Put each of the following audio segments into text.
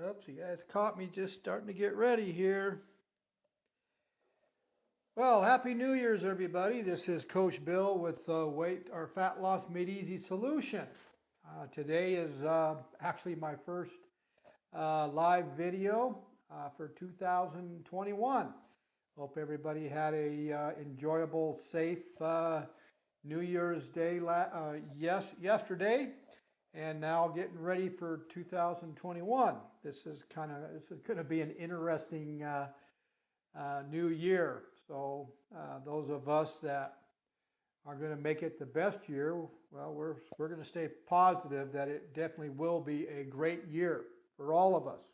Oops, you guys caught me just starting to get ready here. Well, Happy New Year's, everybody. This is Coach Bill with Weight or Fat Loss Made Easy Solution. Today is actually my first live video for 2021. Hope everybody had a enjoyable, safe New Year's Day yesterday, and now getting ready for 2021. This is going to be an interesting new year. So those of us that are going to make it the best year, well, we're going to stay positive that it definitely will be a great year for all of us.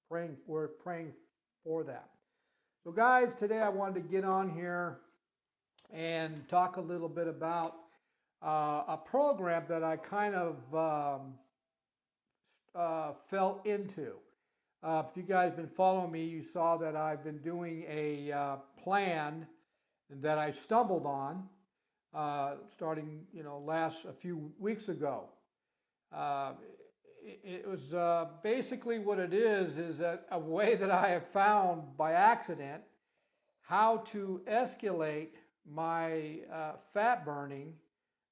We're praying for that. So guys, today I wanted to get on here and talk a little bit about a program that I kind of fell into. If you guys have been following me, you saw that I've been doing a plan that I stumbled on starting, a few weeks ago. It was basically what it is that a way that I have found by accident how to escalate my fat burning.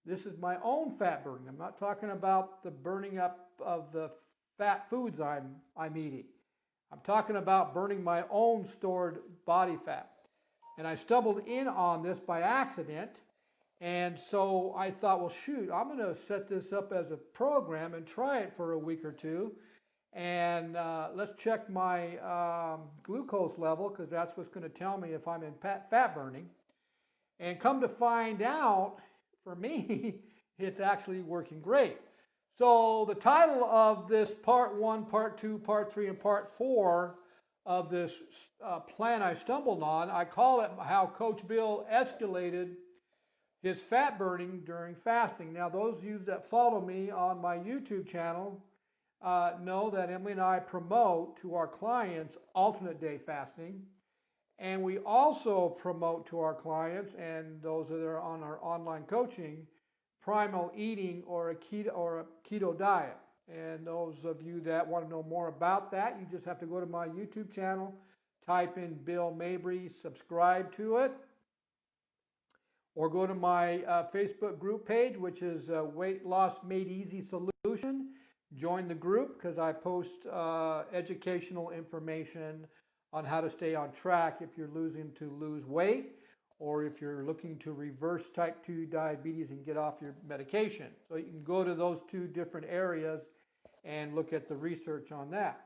This is my own fat burning. I'm not talking about the burning up of the fat foods I'm eating. I'm talking about burning my own stored body fat. And I stumbled in on this by accident. And so I thought, well, shoot, I'm going to set this up as a program and try it for a week or two. And let's check my glucose level, because that's what's going to tell me if I'm in fat burning. And come to find out, for me, it's actually working great. So the title of this part 1, part 2, part 3, and part 4 of this plan I stumbled on, I call it how Coach Bill escalated his fat burning during fasting. Now, those of you that follow me on my YouTube channel know that Emily and I promote to our clients alternate day fasting. And we also promote to our clients and those that are on our online coaching primal eating or a keto diet. And those of you that want to know more about that, you just have to go to my YouTube channel, type in Bill Mabry, subscribe to it, or go to my Facebook group page, which is Weight Loss Made Easy Solution. Join the group because I post educational information on how to stay on track if you're losing to lose weight, or if you're looking to reverse type 2 diabetes and get off your medication. So you can go to those two different areas and look at the research on that.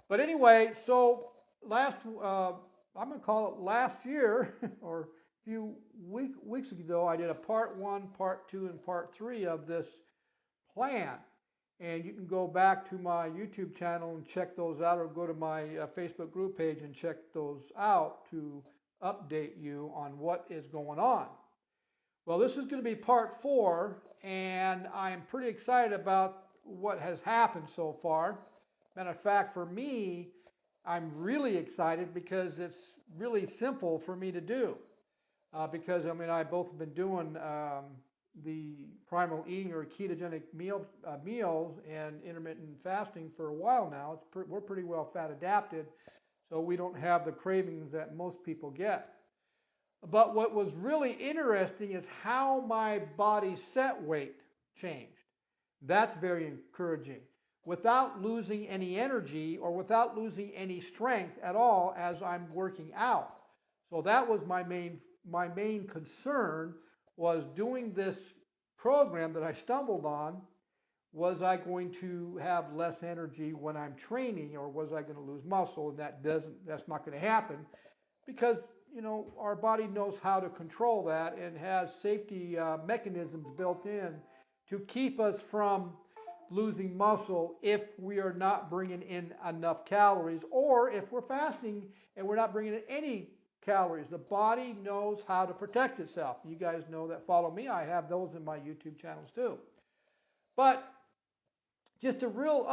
But anyway, so I'm going to call it last year, or a few weeks ago, I did a part 1, part 2, and part 3 of this plan. And you can go back to my YouTube channel and check those out, or go to my Facebook group page and check those out to update you on what is going on. Well, this is going to be part 4, and I'm pretty excited about what has happened so far. Matter of fact, for me, I'm really excited because it's really simple for me to do. Because I both have been doing the primal eating or ketogenic meals and intermittent fasting for a while now. We're pretty well fat adapted, so we don't have the cravings that most people get. But what was really interesting is how my body set weight changed. That's very encouraging. Without losing any energy or without losing any strength at all as I'm working out. So that was my main concern, was doing this program that I stumbled on. Was I going to have less energy when I'm training, or was I going to lose muscle? And that's not going to happen, because our body knows how to control that and has safety mechanisms built in to keep us from losing muscle if we are not bringing in enough calories, or if we're fasting and we're not bringing in any calories. The body knows how to protect itself. You guys know that, follow me. I have those in my YouTube channels too. But just a real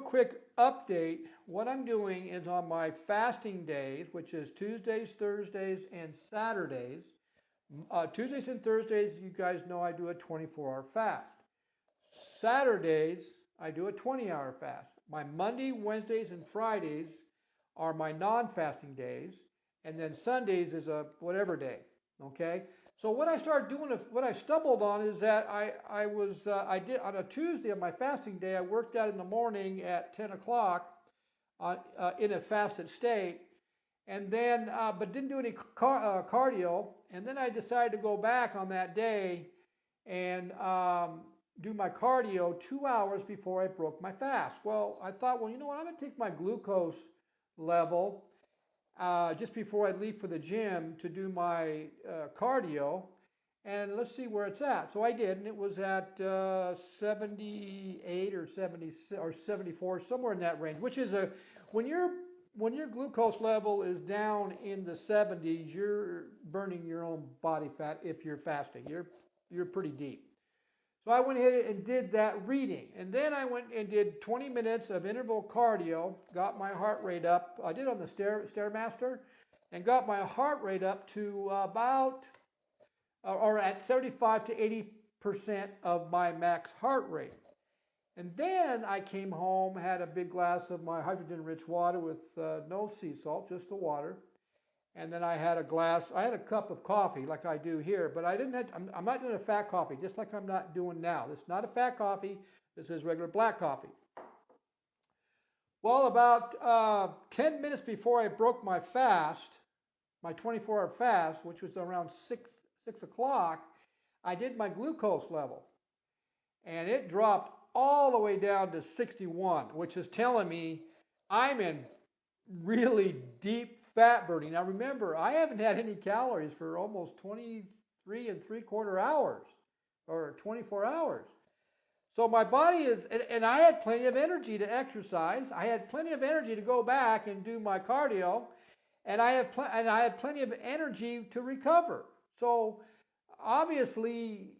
quick update. What I'm doing is on my fasting days, which is Tuesdays, Thursdays, and Saturdays. Tuesdays and Thursdays, you guys know I do a 24-hour fast. Saturdays, I do a 20-hour fast. My Monday, Wednesdays, and Fridays are my non-fasting days, and then Sundays is a whatever day. Okay. So what I started doing, what I stumbled on, is that I did on a Tuesday on my fasting day. I worked out in the morning at 10 o'clock in a fasted state, and then but didn't do any cardio. And then I decided to go back on that day and do my cardio 2 hours before I broke my fast. Well, I thought, well, you know what? I'm going to take my glucose level just before I leave for the gym to do my cardio, and let's see where it's at. So I did, and it was at 78 or 70 or 74, somewhere in that range. Which is when your glucose level is down in the 70s, you're burning your own body fat. If you're fasting, you're pretty deep. So I went ahead and did that reading. And then I went and did 20 minutes of interval cardio, got my heart rate up. I did on the Stairmaster, and got my heart rate up to about, or at 75 to 80% of my max heart rate. And then I came home, had a big glass of my hydrogen-rich water with no sea salt, just the water. And then I had a cup of coffee like I do here, but I'm not doing a fat coffee, just like I'm not doing now. This is not a fat coffee, this is regular black coffee. Well, about 10 minutes before I broke my fast, my 24-hour fast, which was around 6 o'clock, I did my glucose level. And it dropped all the way down to 61, which is telling me I'm in really deep fat burning. Now remember, I haven't had any calories for almost 23 3/4 hours or 24 hours. So my body is, and I had plenty of energy to exercise. I had plenty of energy to go back and do my cardio, and I had plenty of energy to recover. So obviously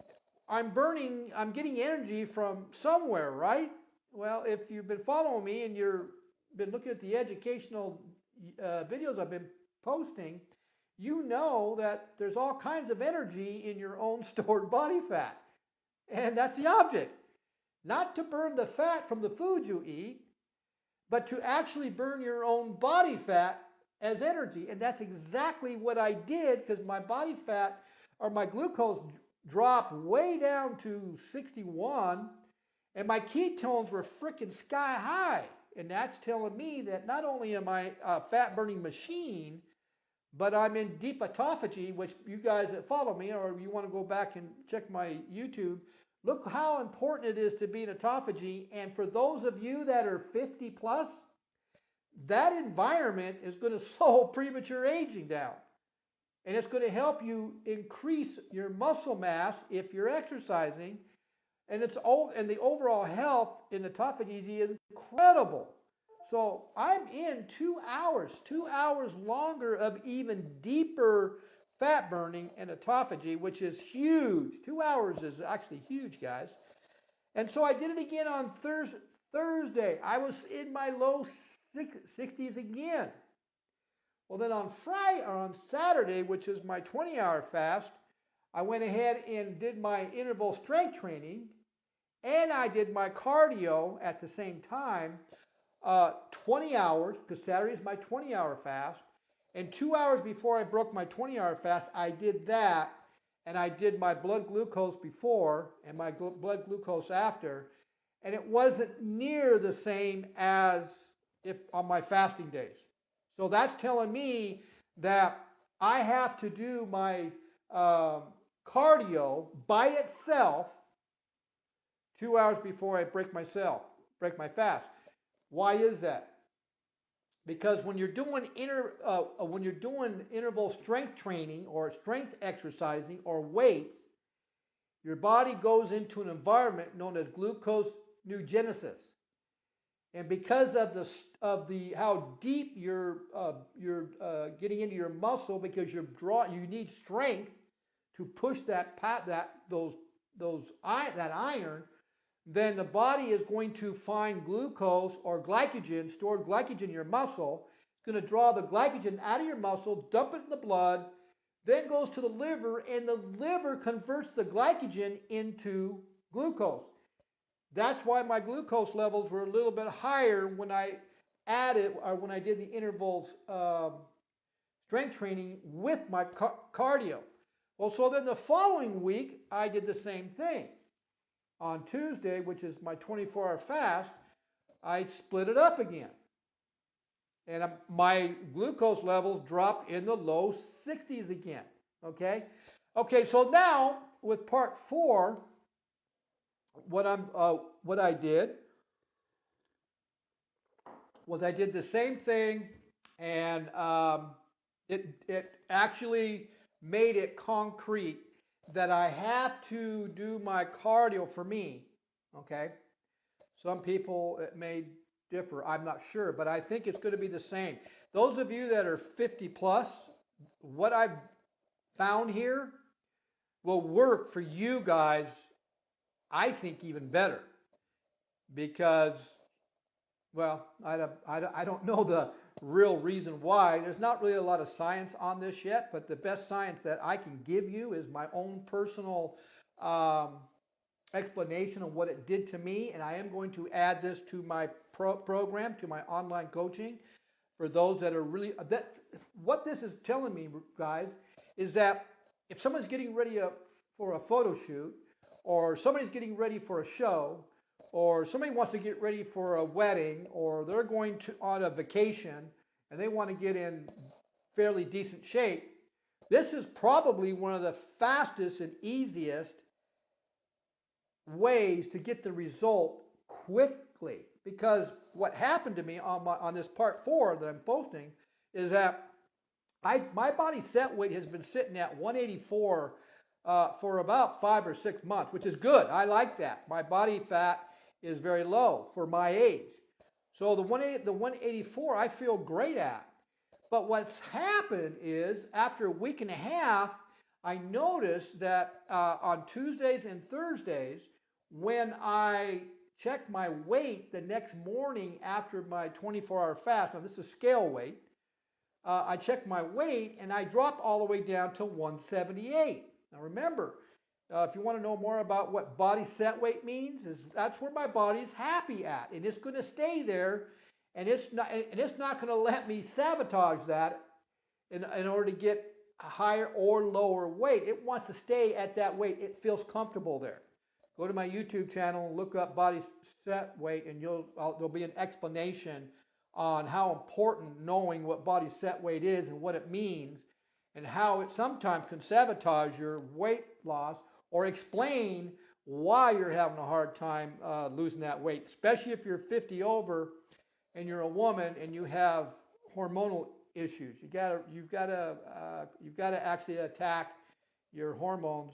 I'm getting energy from somewhere, right? Well, if you've been following me and you've been looking at the educational videos I've been posting, you know that there's all kinds of energy in your own stored body fat. And that's the object. Not to burn the fat from the food you eat, but to actually burn your own body fat as energy. And that's exactly what I did, because my body fat, or my glucose, dropped way down to 61, and my ketones were freaking sky high. And that's telling me that not only am I a fat-burning machine, but I'm in deep autophagy, which you guys that follow me, or you want to go back and check my YouTube, look how important it is to be in autophagy. And for those of you that are 50 plus, that environment is going to slow premature aging down. And it's going to help you increase your muscle mass if you're exercising. And the overall health in autophagy is incredible. So I'm in 2 hours longer of even deeper fat burning and autophagy, which is huge. 2 hours is actually huge, guys. And so I did it again on Thursday. I was in my low 60s again. Well, then on Saturday, which is my 20-hour fast, I went ahead and did my interval strength training, and I did my cardio at the same time, 20 hours, because Saturday is my 20-hour fast. And 2 hours before I broke my 20-hour fast, I did that, and I did my blood glucose before and my blood glucose after, and it wasn't near the same as if on my fasting days. So that's telling me that I have to do my cardio by itself 2 hours before I break my fast. Why is that? Because when you're doing interval strength training or strength exercising or weights, your body goes into an environment known as gluconeogenesis. And because of the how deep you're getting into your muscle, because you need strength to push that iron, then the body is going to find glucose or glycogen, stored glycogen in your muscle. It's going to draw the glycogen out of your muscle, dump it in the blood, then goes to the liver, and the liver converts the glycogen into glucose. That's why my glucose levels were a little bit higher when I added, or when I did the intervals strength training with my cardio. Well, so then the following week, I did the same thing. On Tuesday, which is my 24-hour fast, I split it up again. And my glucose levels dropped in the low 60s again. Okay? Okay, so now with part 4, what I did was I did the same thing, and it actually made it concrete that I have to do my cardio for me. Okay? Some people, it may differ, I'm not sure, but I think it's going to be the same. Those of you that are 50 plus, what I've found here will work for you guys, I think, even better. Because, well, I don't know the real reason why. There's not really a lot of science on this yet, but the best science that I can give you is my own personal explanation of what it did to me, and I am going to add this to my program, to my online coaching, for those that are really, what this is telling me, guys, is that if someone's getting ready for a photo shoot, or somebody's getting ready for a show, or somebody wants to get ready for a wedding, or they're going on a vacation, and they want to get in fairly decent shape, this is probably one of the fastest and easiest ways to get the result quickly. Because what happened to me on this part 4 that I'm posting is that my body set weight has been sitting at 184 for about 5 or 6 months, which is good. I like that. My body fat is very low for my age. So the 184 I feel great at. But what's happened is after a week and a half, I noticed that on Tuesdays and Thursdays, when I checked my weight the next morning after my 24-hour fast, now this is scale weight, I checked my weight and I dropped all the way down to 178. Now remember, if you want to know more about what body set weight means, is that's where my body's happy at, and it's going to stay there, and it's not going to let me sabotage that in order to get a higher or lower weight. It wants to stay at that weight. It feels comfortable there. Go to my YouTube channel and look up body set weight, and there'll be an explanation on how important knowing what body set weight is and what it means, and how it sometimes can sabotage your weight loss or explain why you're having a hard time losing that weight, especially if you're 50 over and you're a woman and you have hormonal issues. You've got to actually attack your hormones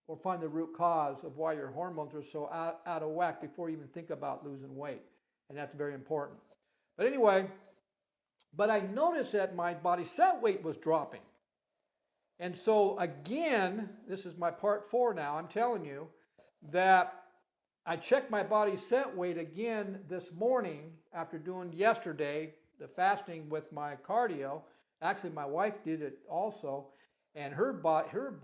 or find the root cause of why your hormones are so out of whack before you even think about losing weight. And that's very important. But anyway, I noticed that my body set weight was dropping. And so again, this is my part 4 now, I'm telling you that I checked my body set weight again this morning after doing yesterday the fasting with my cardio. Actually, my wife did it also. And her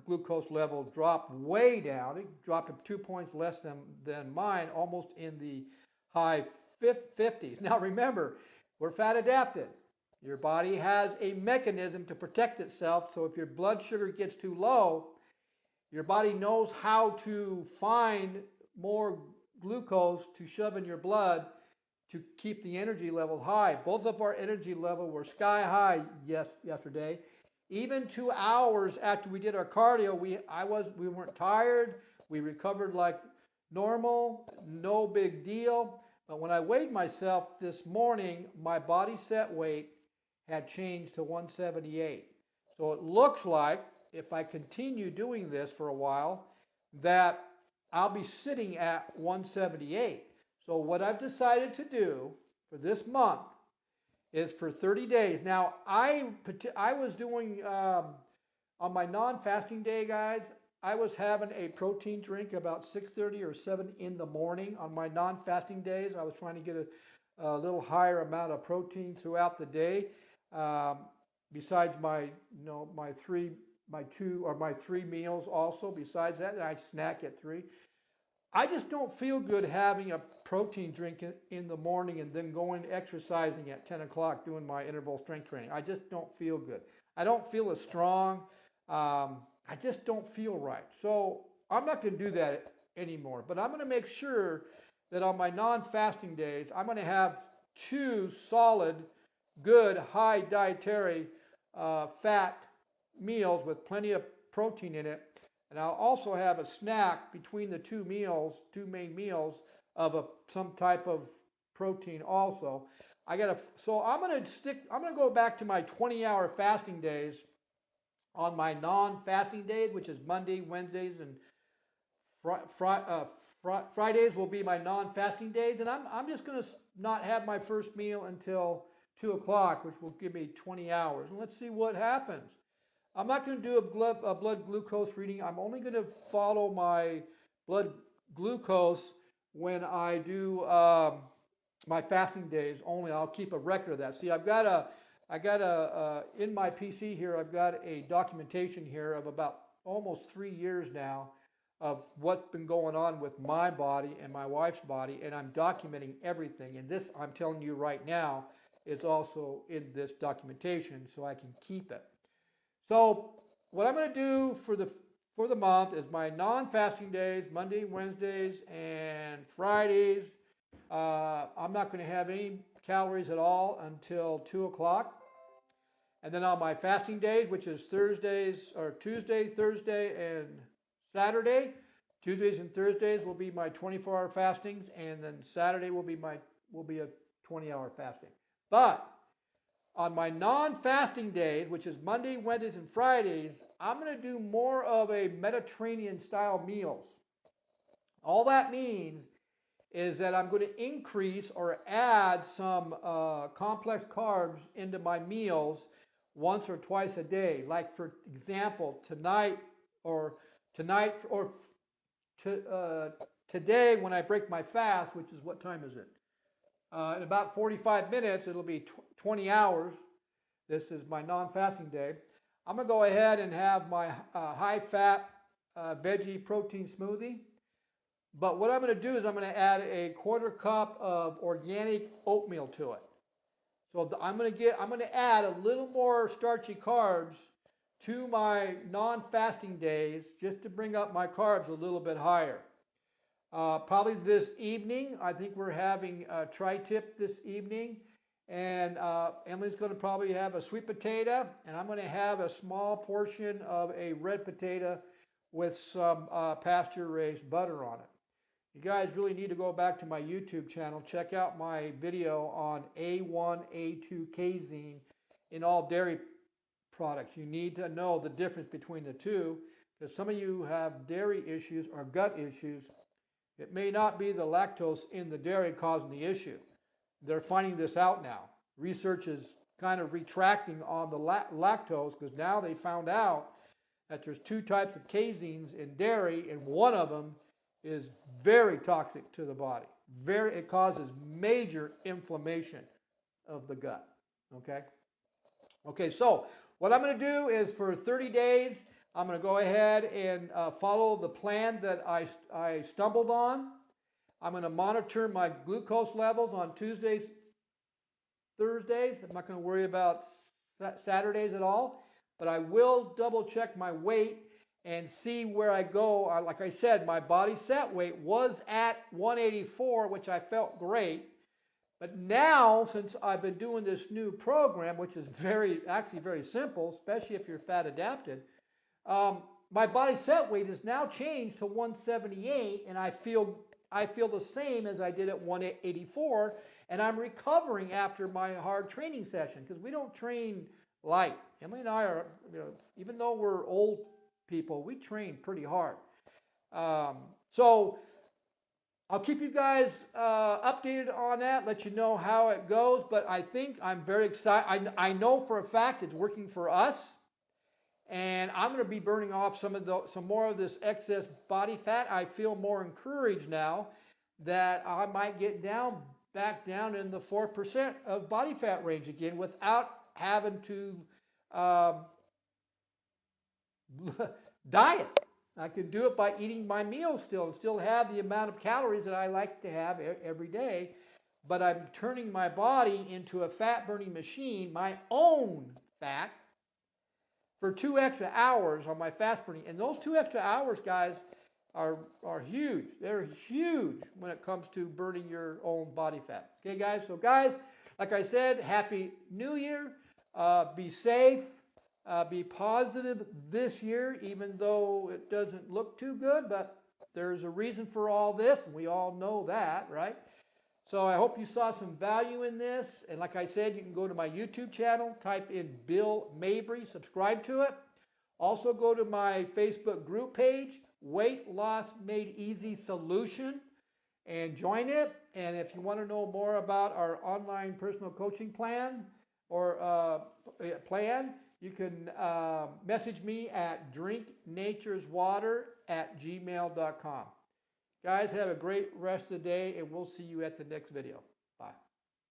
glucose level dropped way down. It dropped to 2 points less than mine, almost in the high 50s. Now remember, we're fat adapted. Your body has a mechanism to protect itself. So if your blood sugar gets too low, your body knows how to find more glucose to shove in your blood to keep the energy level high. Both of our energy level were sky high yesterday. Even 2 hours after we did our cardio, we weren't tired. We recovered like normal, no big deal. But when I weighed myself this morning, my body set weight had changed to 178. So it looks like, if I continue doing this for a while, that I'll be sitting at 178. So what I've decided to do for this month is for 30 days. Now, I was doing, on my non-fasting day, guys, I was having a protein drink about 6:30 or 7 in the morning on my non-fasting days. I was trying to get a little higher amount of protein throughout the day, besides my 3 meals also. Besides that, and I snack at 3. I just don't feel good having a protein drink in the morning and then going exercising at 10 o'clock doing my interval strength training. I just don't feel good. I don't feel as strong. I just don't feel right. So I'm not going to do that anymore. But I'm going to make sure that on my non-fasting days, I'm going to have 2 solid, good, high dietary fat meals with plenty of protein in it. And I'll also have a snack between the 2 meals, 2 main meals of some type of protein also. So I'm going to go back to my 20-hour fasting days on my non-fasting days, which is Monday, Wednesdays, and Fridays will be my non-fasting days. And I'm just going to not have my first meal until 2 o'clock, which will give me 20 hours. And let's see what happens. I'm not going to do a blood glucose reading. I'm only going to follow my blood glucose when I do my fasting days only. I'll keep a record of that. See, I got in my PC here, I've got a documentation here of about almost 3 years now of what's been going on with my body and my wife's body, and I'm documenting everything. And this, I'm telling you right now, is also in this documentation so I can keep it. So what I'm going to do for the month is my non-fasting days, Monday, Wednesdays, and Fridays. I'm not going to have any calories at all until 2 o'clock. And then on my fasting days, which is Tuesday, Thursday, and Saturday, Tuesdays and Thursdays will be my 24-hour fastings, and then Saturday will be a 20-hour fasting. But on my non-fasting days, which is Monday, Wednesdays, and Fridays, I'm going to do more of a Mediterranean-style meals. All that means is that I'm going to increase or add some complex carbs into my meals once or twice a day. Like, for example, today when I break my fast, which is, what time is it? In about 45 minutes, it'll be 20 hours. This is my non-fasting day. I'm going to go ahead and have my high-fat veggie protein smoothie. But what I'm going to do is I'm going to add a 1/4 cup of organic oatmeal to it. So I'm going to add a little more starchy carbs to my non-fasting days just to bring up my carbs a little bit higher. Probably this evening, I think we're having a tri-tip this evening, and Emily's going to probably have a sweet potato, and I'm going to have a small portion of a red potato with some pasture-raised butter on it. You guys really need to go back to my YouTube channel, check out my video on A1, A2 casein in all dairy products. You need to know the difference between the two, because some of you have dairy issues or gut issues. It may not be the lactose in the dairy causing the issue. They're finding this out now. Research is kind of retracting on the lactose, because now they found out that there's 2 types of caseins in dairy, and one of them is very toxic to the body. It causes major inflammation of the gut. Okay, so what I'm going to do is for 30 days, I'm going to go ahead and follow the plan that I stumbled on. I'm going to monitor my glucose levels on Tuesdays, Thursdays. I'm not going to worry about Saturdays at all, but I will double check my weight and see where I go. Like I said, my body set weight was at 184, which I felt great. But now, since I've been doing this new program, which is actually very simple, especially if you're fat adapted, my body set weight has now changed to 178, and I feel the same as I did at 184, and I'm recovering after my hard training session, because we don't train light. Emily and I are, even though we're old people, we train pretty hard. So I'll keep you guys updated on that, let you know how it goes, but I think I'm very excited. I know for a fact it's working for us, and I'm going to be burning off some more of this excess body fat. I feel more encouraged now that I might get back down in the 4% of body fat range again without having to diet. I can do it by eating my meals still and still have the amount of calories that I like to have every day. But I'm turning my body into a fat burning machine, my own fat, for 2 extra hours on my fast burning. And those 2 extra hours, guys, are huge. They're huge when it comes to burning your own body fat. Okay, guys? So, guys, like I said, Happy New Year. Be safe. Be positive this year, even though it doesn't look too good. But there's a reason for all this, and we all know that, right? So I hope you saw some value in this. And like I said, you can go to my YouTube channel, type in Bill Mabry, subscribe to it. Also go to my Facebook group page, Weight Loss Made Easy Solution, and join it. And if you want to know more about our online personal coaching plan or you can message me at drinknatureswater@gmail.com. Guys, have a great rest of the day, and we'll see you at the next video. Bye.